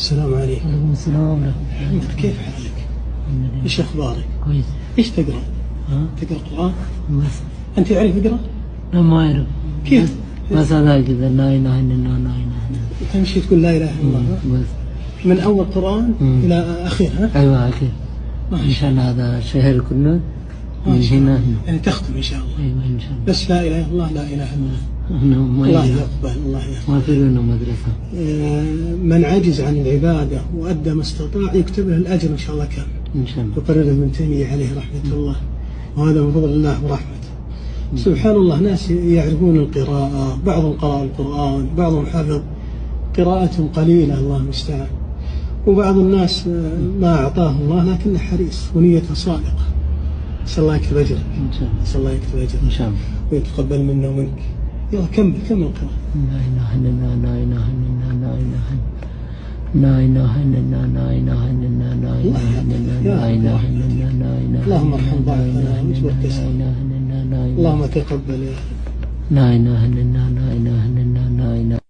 السلام عليكم. وعليكم السلام ورحمة الله. كيف حالك؟ ايش اخبارك؟ كويس. ايش تقرا؟ تقرا قرآن؟ بس انت يعرف يقرا؟ لا ما أعرف. كيف؟ بس هذا كذا لا إله إلا الله لا إله إلا الله. تمشي تقول لا اله الا الله بس. من اول قرآن الى اخير ها؟ أيوة أكيد. إن شاء الله هذا الشهر كله من هنا. يعني تختم ان شاء الله. أيوة إن شاء الله. بس لا اله الا الله لا اله الا الله. ما الله يقبل الله يقبل. ما في لنا مدرسة. من عجز عن العبادة وأدى ما استطاع يكتب له الأجر إن شاء الله كامل. إن شاء الله. يقرر ابن تيمية عليه رحمة الله، وهذا من فضل الله ورحمته. سبحان الله، ناس يعرفون القراءة، بعضهم قرأ القرآن، بعضهم حفظ، قراءتهم قليلة الله المستعان، وبعض الناس ما أعطاه الله لكنه حريص ونيته صادقة. نسأل الله يكتب أجر. إن شاء الله. نسأل الله يكتب أجر. إن شاء الله. ويتقبل منا ومنك. يلا كمل القراءة. لا إله إلا الله لا إله إلا الله لا إله إلا لا إله إلا الله لا إله إلا الله لا إله إلا الله لا إله إلا الله لا إله. اللهم ارحم ضعفنا واجبر كسرنا. لا إله إلا الله لا إله. اللهم تقبل يا لا إله إلا الله لا إله إلا الله لا إله